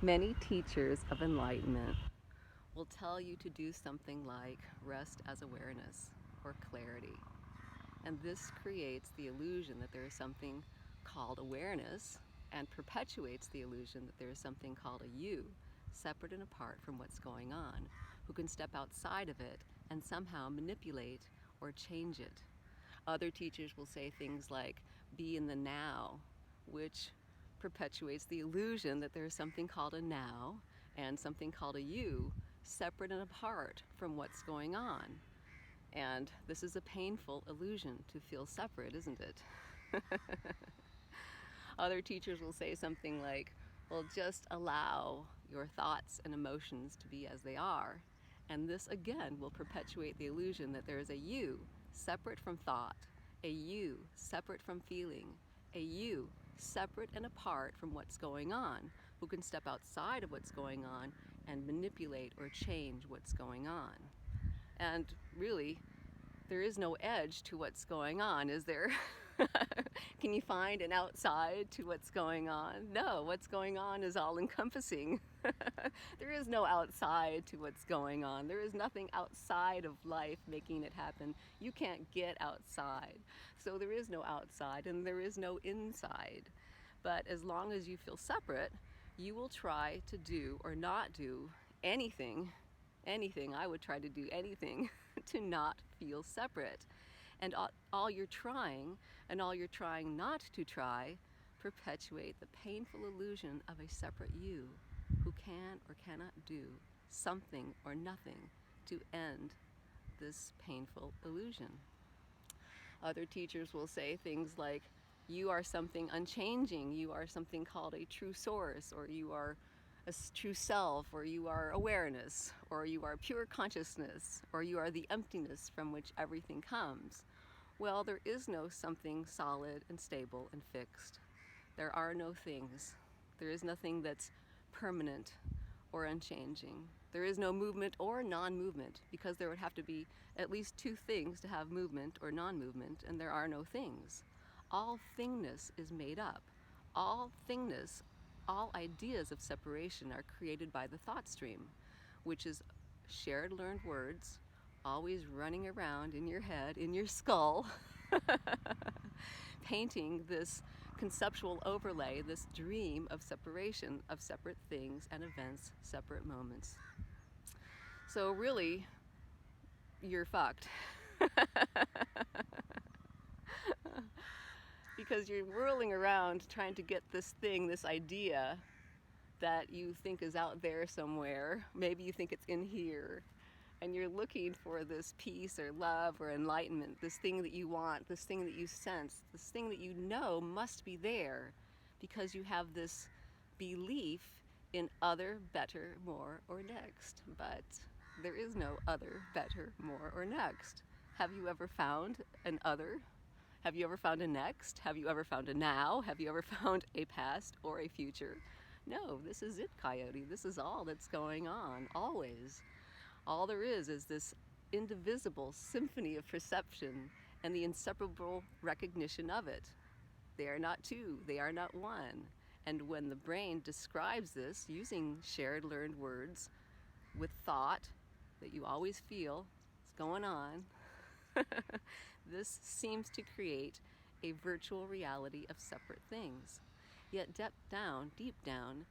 Many teachers of enlightenment will tell you to do something like rest as awareness or clarity. And this creates the illusion that there is something called awareness and perpetuates the illusion that there is something called a you, separate and apart from what's going on, who can step outside of it and somehow manipulate or change it. Other teachers will say things like, be in the now, which perpetuates the illusion that there is something called a now and something called a you, separate and apart from what's going on. And this is a painful illusion to feel separate, isn't it? Other teachers will say something like, well, just allow your thoughts and emotions to be as they are. And this again will perpetuate the illusion that there is a you separate from thought, a you separate from feeling, a you separate and apart from what's going on, who can step outside of what's going on and manipulate or change what's going on. And really, there is no edge to what's going on, is there? Can you find an outside to what's going on? No, what's going on is all encompassing. There is no outside to what's going on. There is nothing outside of life making it happen. You can't get outside. So there is no outside and there is no inside. But as long as you feel separate, you will try to do or not do anything, I would try to do anything to not feel separate. And all you're trying and all you're trying not to try perpetuate the painful illusion of a separate you who can or cannot do something or nothing to end this painful illusion. Other teachers will say things like, you are something unchanging, you are something called a true source, or you are a true self, or you are awareness, or you are pure consciousness, or you are the emptiness from which everything comes. Well, there is no something solid and stable and fixed. There are no things. There is nothing that's permanent or unchanging. There is no movement or non-movement, because there would have to be at least two things to have movement or non-movement, and there are no things. All thingness is made up. All thingness, all ideas of separation are created by the thought stream, which is shared learned words always running around in your head, in your skull, painting this conceptual overlay, this dream of separation, of separate things and events, separate moments. So really, you're fucked. Because you're whirling around trying to get this thing, this idea that you think is out there somewhere. Maybe you think it's in here. And you're looking for this peace or love or enlightenment, this thing that you want, this thing that you sense, this thing that you know must be there, because you have this belief in other, better, more, or next. But there is no other, better, more, or next. Have you ever found an other? Have you ever found a next? Have you ever found a now? Have you ever found a past or a future? No, this is it, Coyote. This is all that's going on, always. All there is this indivisible symphony of perception and the inseparable recognition of it. They are not two, they are not one. And when the brain describes this using shared learned words with thought that you always feel is going on, this seems to create a virtual reality of separate things. Yet deep down,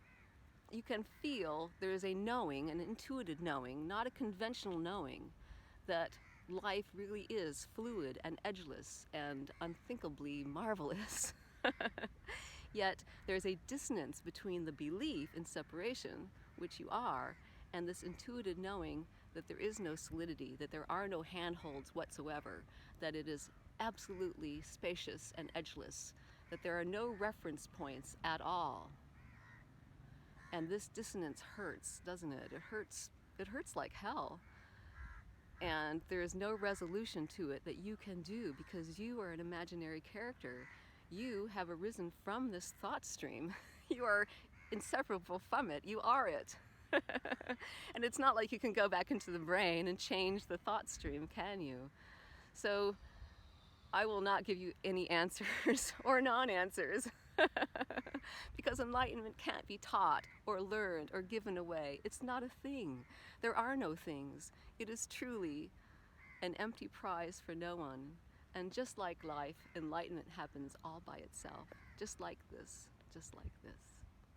you can feel there is a knowing, an intuitive knowing, not a conventional knowing, that life really is fluid and edgeless and unthinkably marvelous. Yet there's a dissonance between the belief in separation, which you are, and this intuitive knowing that there is no solidity, that there are no handholds whatsoever, that it is absolutely spacious and edgeless, that there are no reference points at all. And this dissonance hurts, doesn't it? It hurts like hell. And there is no resolution to it that you can do, because you are an imaginary character. You have arisen from this thought stream. You are inseparable from it. You are it. And it's not like you can go back into the brain and change the thought stream, can you? So I will not give you any answers or non-answers. Because enlightenment can't be taught or learned or given away. It's not a thing. There are no things. It is truly an empty prize for no one. And just like life, enlightenment happens all by itself. Just like this. Just like this.